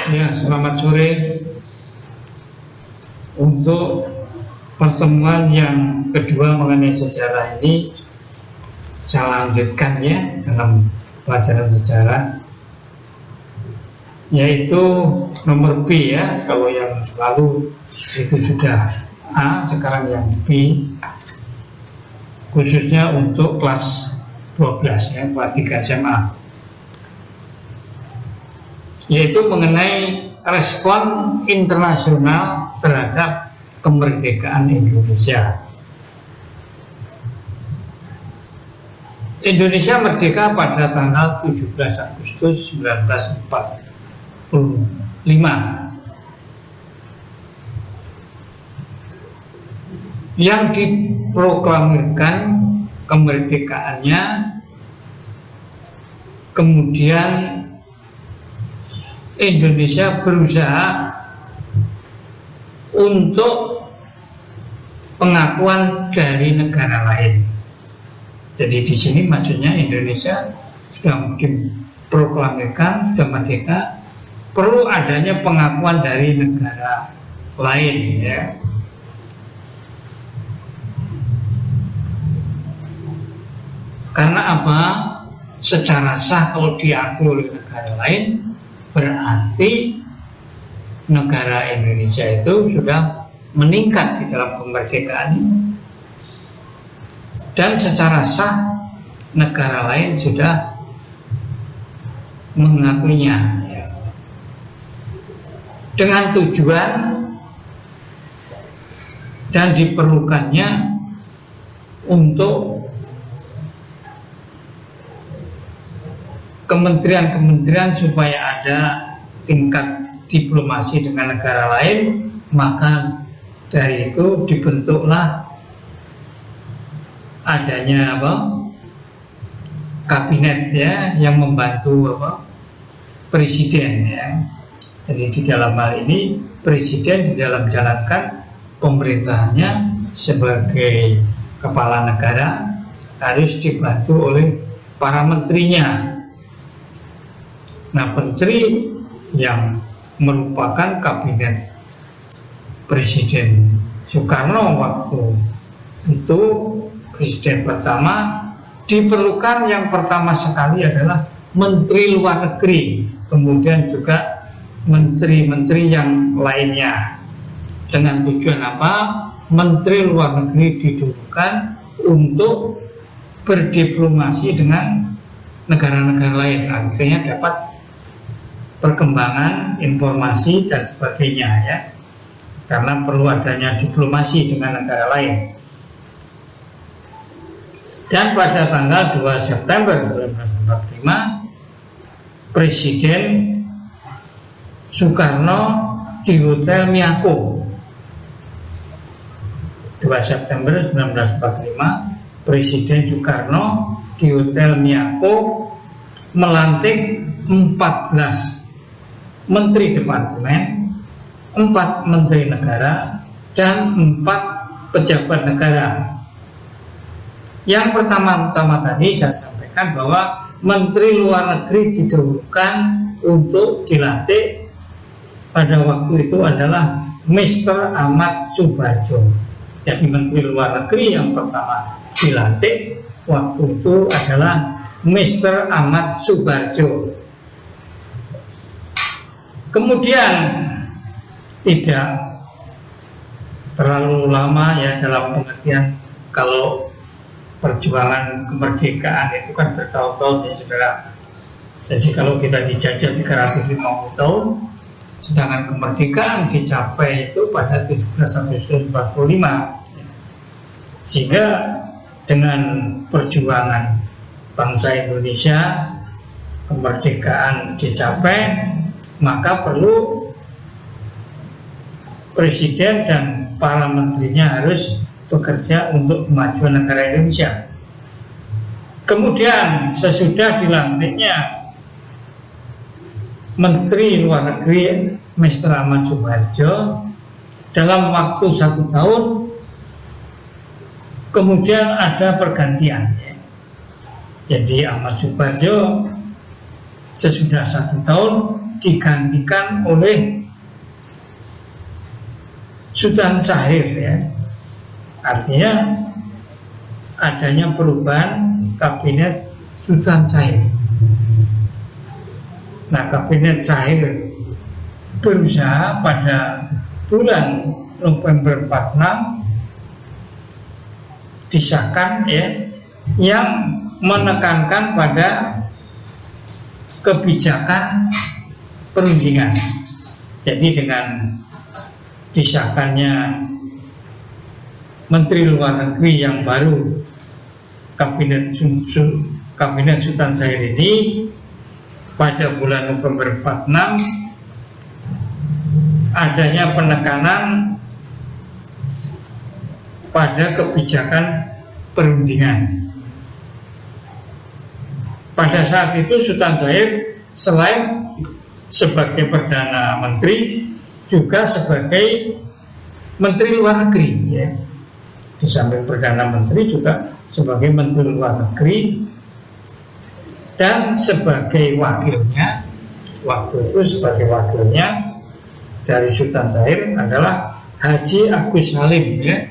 Ya, selamat sore. Untuk pertemuan yang kedua mengenai sejarah ini saya lanjutkan ya dalam pelajaran sejarah, yaitu nomor B ya. Kalau yang lalu itu sudah A, sekarang yang B, khususnya untuk kelas 12 ya, kelas 3 SMA, yaitu mengenai respon internasional terhadap kemerdekaan Indonesia. Indonesia merdeka pada tanggal 17 Agustus 1945. Yang diproklamirkan kemerdekaannya, kemudian Indonesia berusaha untuk pengakuan dari negara lain. Jadi di sini maksudnya Indonesia sudah diproklamirkan sudah merdeka, perlu adanya pengakuan dari negara lain ya. Karena apa? Secara sah kalau diakui oleh negara lain, berarti negara Indonesia itu sudah meningkat di dalam kemerdekaan ini. Dan secara sah negara lain sudah mengakuinya ya. Dengan tujuan dan diperlukannya untuk kementerian-kementerian supaya ada tingkat diplomasi dengan negara lain, maka dari itu dibentuklah adanya kabinet ya yang membantu presiden ya. Jadi di dalam hal ini presiden di dalam menjalankan pemerintahannya sebagai kepala negara harus dibantu oleh para menterinya. Nah, menteri yang merupakan kabinet Presiden Soekarno waktu itu, presiden pertama, diperlukan yang pertama sekali adalah menteri luar negeri, kemudian juga menteri-menteri yang lainnya. Dengan tujuan apa? Menteri luar negeri didudukkan untuk berdiplomasi dengan negara-negara lain, akhirnya dapat perkembangan informasi dan sebagainya ya, karena perlu adanya diplomasi dengan negara lain. Dan pada tanggal 2 September 1945 Presiden Soekarno di Hotel Miyako. 2 September 1945 Presiden Soekarno di Hotel Miyako melantik 14 menteri departemen, 4 menteri negara, dan 4 pejabat negara. Yang pertama-tama tadi saya sampaikan bahwa menteri luar negeri didahulukan untuk dilantik pada waktu itu adalah Mr. Ahmad Subarjo. Jadi menteri luar negeri yang pertama dilantik waktu itu adalah Mr. Ahmad Subarjo. Kemudian tidak terlalu lama ya, dalam pengertian kalau perjuangan kemerdekaan itu kan bertahun-tahun ya saudara. Jadi kalau kita dijajah 350 tahun, sedangkan kemerdekaan dicapai itu pada 17 Agustus 45. Sehingga dengan perjuangan bangsa Indonesia kemerdekaan dicapai, maka perlu presiden dan para menterinya harus bekerja untuk kemajuan negara Indonesia. Kemudian sesudah dilantiknya Menteri Luar Negeri Mr. Ahmad Subarjo, dalam waktu 1 tahun kemudian ada pergantian. Jadi Ahmad Subarjo sesudah 1 tahun digantikan oleh Sultan Syahrir ya. Artinya adanya perubahan kabinet Sultan Syahrir. Nah, kabinet Syahrir berusaha pada bulan November 46 disahkan ya, yang menekankan pada kebijakan perundingan. Jadi dengan disahkannya Menteri Luar Negeri yang baru, kabinet Sultan Syahrir ini pada bulan November 46 adanya penekanan pada kebijakan perundingan. Pada saat itu Sultan Syahrir selain sebagai Perdana Menteri juga sebagai Menteri Luar Negeri ya. Di samping Perdana Menteri juga sebagai Menteri Luar Negeri, dan sebagai wakilnya, waktu itu sebagai wakilnya dari Sultan Syahrir adalah Haji Agus Salim ya.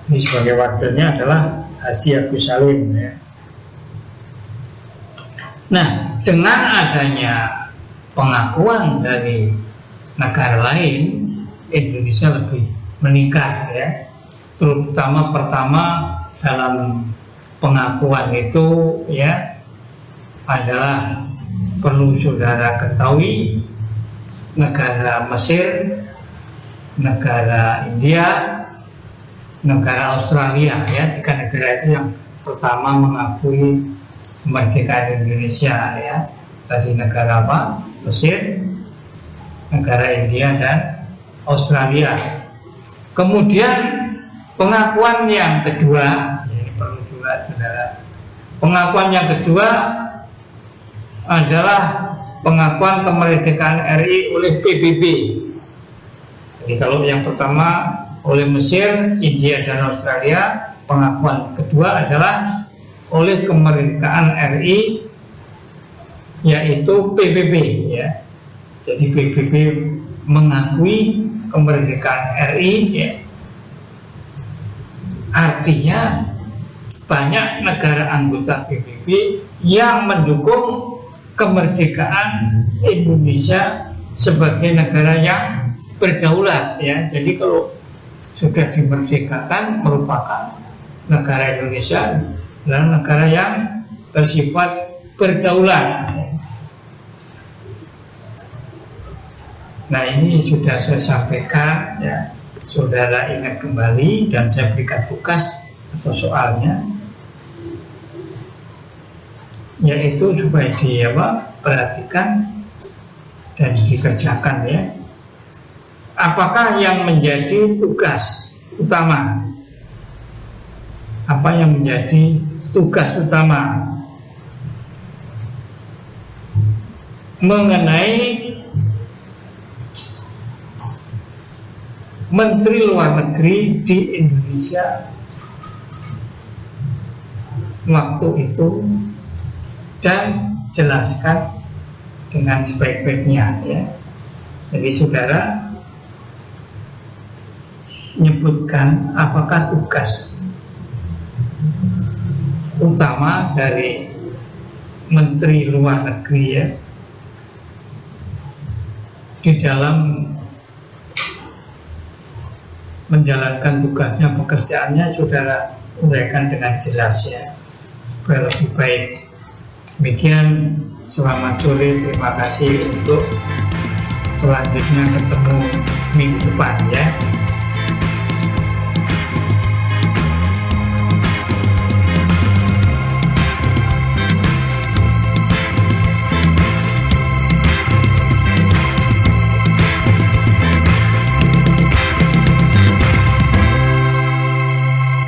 Ini sebagai wakilnya adalah Haji Agus Salim ya. Nah, dengan adanya pengakuan dari negara lain, Indonesia lebih meningkat ya. Terutama pertama dalam pengakuan itu ya adalah perlu saudara ketahui, negara Mesir, negara India, negara Australia ya, 3 negara itu yang pertama mengakui kemerdekaan Indonesia ya. Tadi negara apa? Mesir, negara India, dan Australia. Kemudian pengakuan yang kedua, ini perlu juga saudara. Pengakuan yang kedua adalah pengakuan kemerdekaan RI oleh PBB. Jadi kalau yang pertama oleh Mesir, India, dan Australia, pengakuan kedua adalah oleh kemerdekaan RI, yaitu PBB ya. Jadi PBB mengakui kemerdekaan RI ya. Artinya banyak negara anggota PBB yang mendukung kemerdekaan Indonesia sebagai negara yang berdaulat ya. Jadi kalau sudah dimerdekakan, merupakan negara Indonesia adalah negara yang bersifat berdaulat. Nah, ini sudah saya sampaikan ya, saudara ingat kembali, dan saya berikan tugas atau soalnya, yaitu supaya perhatikan dan dikerjakan ya. Apakah yang menjadi tugas utama? Apa yang menjadi tugas utama mengenai Menteri Luar Negeri di Indonesia waktu itu, dan jelaskan dengan sebaik-baiknya ya. Jadi saudara menyebutkan apakah tugas utama dari Menteri Luar Negeri ya di dalam menjalankan tugasnya, pekerjaannya, saudara uraikan dengan jelas ya, supaya lebih baik. Demikian, selamat sore, terima kasih. Untuk selanjutnya ketemu minggu depan ya.